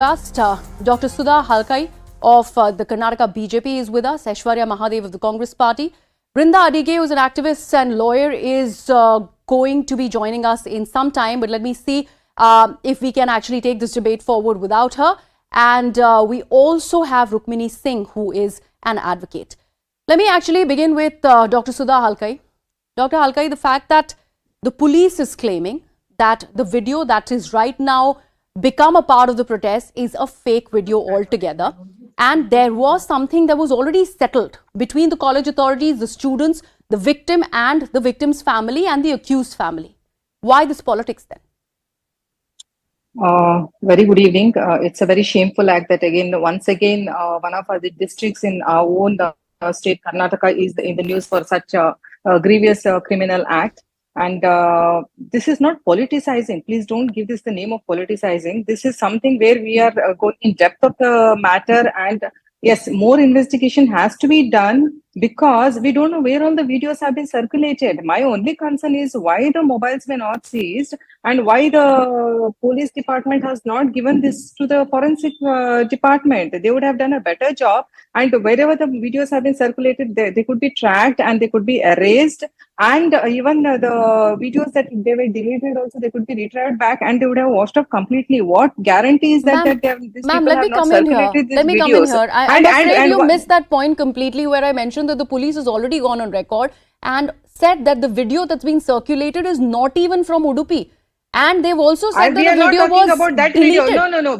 Dr. Sudha Halkai of the Karnataka BJP is with us. Aishwarya Mahadev of the Congress Party. Brinda Adige, who is an activist and lawyer, is going to be joining us in some time. But let me see if we can actually take this debate forward without her. And we also have Rukmini Singh, who is an advocate. Let me actually begin with Dr. Sudha Halkai. Dr. Halkai, the fact that the police is claiming that the video that is right now become a part of the protest is a fake video altogether, and there was something that was already settled between the college authorities, the students, the victim and the victim's family and the accused family. Why this politics then? Very good evening. It's a very shameful act that once again, one of the districts in our own state, Karnataka, is in the news for such a grievous criminal act. And this is not politicizing. Please don't give this the name of politicizing. This is something where we are going in depth of the matter. And yes, more investigation has to be done because we don't know where all the videos have been circulated. My only concern is why the mobiles were not seized and why the police department has not given this to the forensic department. They would have done a better job. And wherever the videos have been circulated, they could be tracked and they could be erased. And even the videos that they were deleted also, they could be retrieved back and they would have washed off completely. What guarantees that these people have not circulated these videos? Let me come in here. I'm afraid you missed that point completely where I mentioned that the police has already gone on record and said that the video that's being circulated is not even from Udupi. And they've also said that the video was about that deleted. Video. No,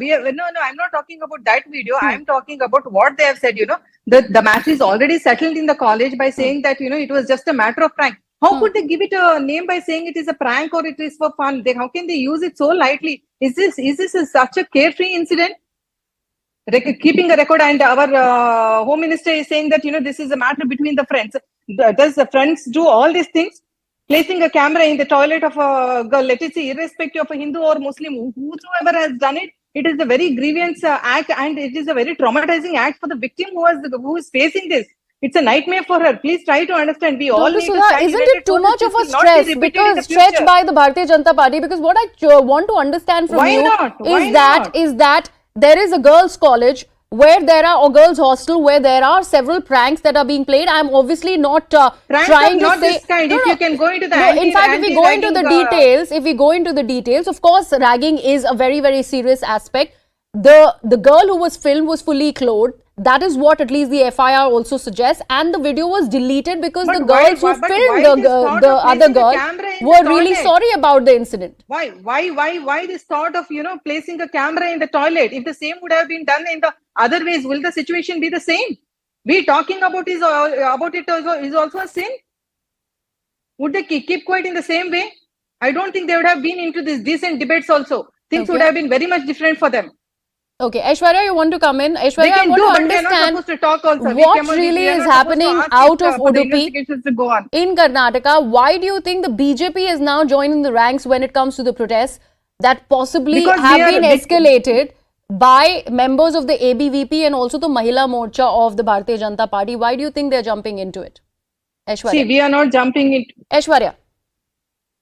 I'm not talking about that video. I'm talking about what they have said, the matter is already settled in the college by saying that, it was just a matter of prank. How could they give it a name by saying it is a prank or it is for fun? How can they use it so lightly? Is this such a carefree incident? Keeping a record, and our home minister is saying that, this is a matter between the friends. Does the friends do all these things? Placing a camera in the toilet of a girl, let it see, irrespective of a Hindu or Muslim, whosoever has done it, it is a very grievous act and it is a very traumatizing act for the victim who is facing this. It's a nightmare for her. Please try to understand. We all need to stand isn't it too much of a stress because stretched by the Bharatiya Janata Party? Because what I want to understand from you is that there is a girls' college where there are, or girls' hostel where there are several pranks that are being played. I'm obviously not trying to say. This kind. If you can go into the in fact, if we go into the details, of course, ragging is a very, very serious aspect. The girl who was filmed was fully clothed. That is what at least the FIR also suggests, and the video was deleted because the girls who filmed the other girl were really sorry about the incident. Why this thought of placing a camera in the toilet? If the same would have been done in the other ways, will the situation be the same? We talking about it is also a sin. Would they keep quiet in the same way? I don't think they would have been into these decent debates also. Things would have been very much different for them. Okay, Aishwarya, you want to come in? Aishwarya, I want to understand what really is happening out of Udupi in Karnataka. Why do you think the BJP is now joining the ranks when it comes to the protests that possibly have been escalated by members of the ABVP and also the Mahila Morcha of the Bharatiya Janata Party? Why do you think they're jumping into it? Aishwarya. See, we are not jumping into Aishwarya.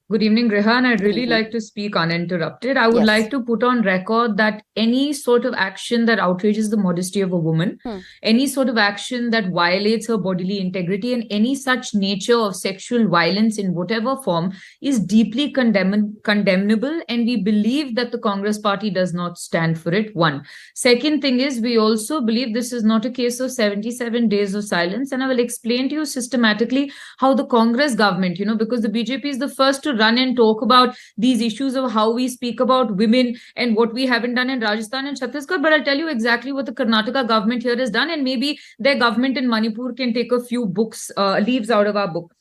Good evening, Rehan. I'd really like to speak uninterrupted. I would like to put on record that any sort of action that outrages the modesty of a woman, any sort of action that violates her bodily integrity, and any such nature of sexual violence in whatever form is deeply condemnable. And we believe that the Congress party does not stand for it. One. Second thing is, we also believe this is not a case of 77 days of silence. And I will explain to you systematically how the Congress government, because the BJP is the first to run and talk about these issues of how we speak about women and what we haven't done in Rajasthan and Chhattisgarh. But I'll tell you exactly what the Karnataka government here has done, and maybe their government in Manipur can take a few leaves out of our book.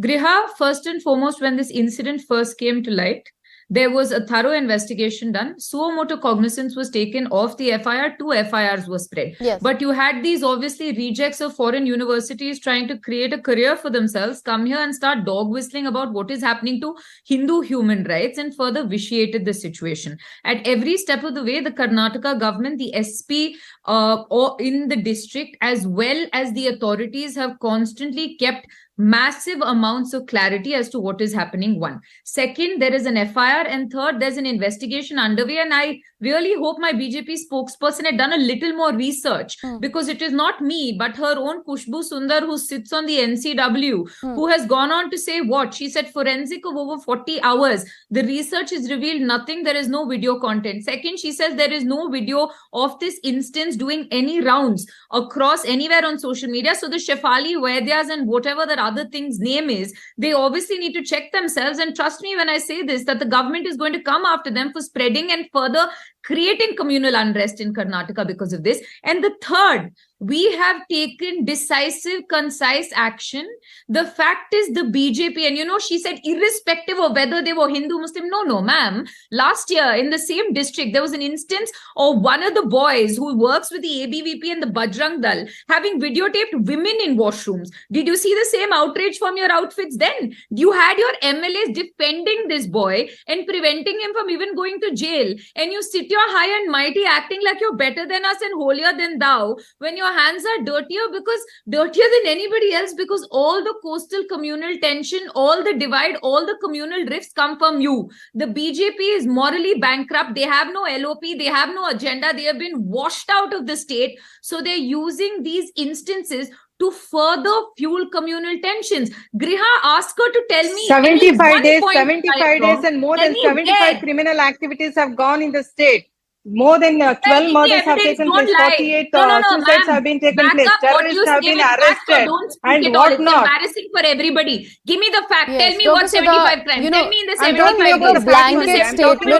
Griha, first and foremost, when this incident first came to light, there was a thorough investigation done. Suo motu cognizance was taken of the FIR. 2 FIRs were spread. Yes. But you had these obviously rejects of foreign universities trying to create a career for themselves, come here and start dog whistling about what is happening to Hindu human rights and further vitiated the situation. At every step of the way, the Karnataka government, the SP or in the district, as well as the authorities have constantly kept massive amounts of clarity as to what is happening. One. Second, there is an FIR. And third, there's an investigation underway. And I really hope my BJP spokesperson had done a little more research, because it is not me, but her own Kushbu Sundar, who sits on the NCW, who has gone on to say what? She said forensic of over 40 hours. The research has revealed nothing. There is no video content. Second, she says there is no video of this instance doing any rounds across anywhere on social media. So the Shefali, Vaidyas and whatever that other thing's name is, they obviously need to check themselves. And trust me when I say this, that the government is going to come after them for spreading and further creating communal unrest in Karnataka because of this. And the third, we have taken decisive, concise action. The fact is the BJP, and she said irrespective of whether they were Hindu, Muslim, no, ma'am. Last year in the same district, there was an instance of one of the boys who works with the ABVP and the Bajrang Dal having videotaped women in washrooms. Did you see the same outrage from your outfits then? You had your MLAs defending this boy and preventing him from even going to jail. And you sit your high and mighty acting like you're better than us and holier than thou when your hands are dirtier than anybody else, because all the coastal communal tension, all the divide, all the communal rifts come from you. The BJP is morally bankrupt. They have no LOP. They have no agenda. They have been washed out of the state. So they're using these instances to further fuel communal tensions. Griha, ask her to tell me 75 days and more than 75 criminal activities have gone in the state. More than 12 murders have taken place, 48 suicides have been taken place, terrorists have been arrested, and what not. It's embarrassing for everybody. Give me the fact. Tell me what 75 crimes. Tell me in the 75 days. Don't make a blanket statement.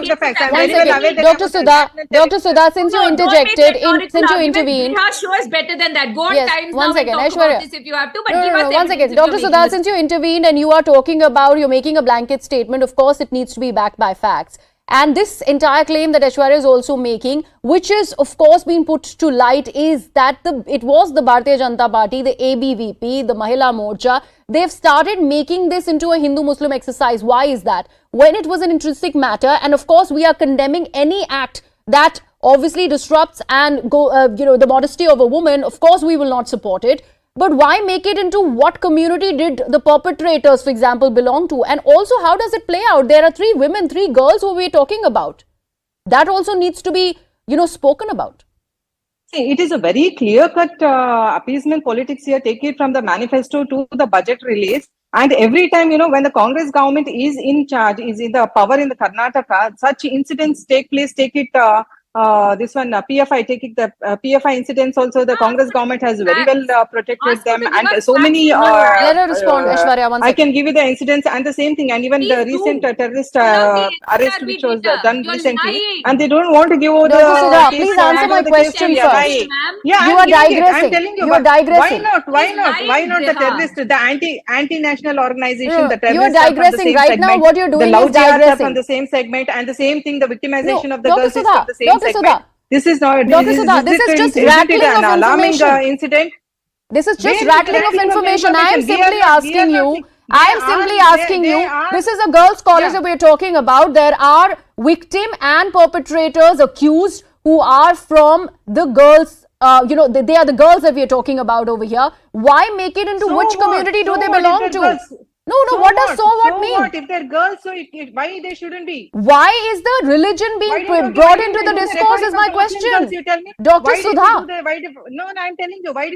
Dr. Sudha, since you interjected, since you intervened. Show us better than that. Go on Times Now and talk about this if you have to. But give us one second. Dr. Sudha, since you intervened and you are talking about, you're making a blanket statement, of course it needs to be backed by facts. And this entire claim that Aishwarya is also making, which is of course being put to light, is that it was the Bharatiya Janata Party, the ABVP, the Mahila Morcha, they've started making this into a Hindu-Muslim exercise. Why is that? When it was an intrinsic matter, and of course we are condemning any act that obviously disrupts and the modesty of a woman, of course we will not support it. But why make it into what community did the perpetrators, for example, belong to? And also, how does it play out? There are 3 women, 3 girls who we're talking about. That also needs to be, spoken about. See, it is a very clear-cut appeasement politics here. Take it from the manifesto to the budget release. And every time, when the Congress government is in charge, is in the power in the Karnataka, such incidents take place, this one, PFI, taking the PFI incidents also, the Congress government has very well protected them, and so many. Let her respond, Aishwarya, one second. I can give you the incidents and the same thing, and even the recent terrorist arrest which was done recently, and they don't want to give over Dr. Sudha, please answer my question first. Yeah, you are digressing. I'm telling you, you are digressing. Why not the terrorist, the anti-national organization, the terrorists? You are digressing right now. What you're doing is digressing. From the same segment, and the same thing, the victimization of the girls is Sudha, from the same segment. This is not. Dr. Sudha, this is just rattling of information. Incident. This is just rattling of information. I am simply asking you. This is a girls' college that we are talking about. There are victim and perpetrators accused who are from the girls. They are the girls that we are talking about over here. Why make it into which community do they belong to? No, what does so what mean? What? If they're girls, so why they shouldn't be? Why is the religion being brought into the discourse is my question. You tell me. Dr. Sudha. No, I'm telling you, why did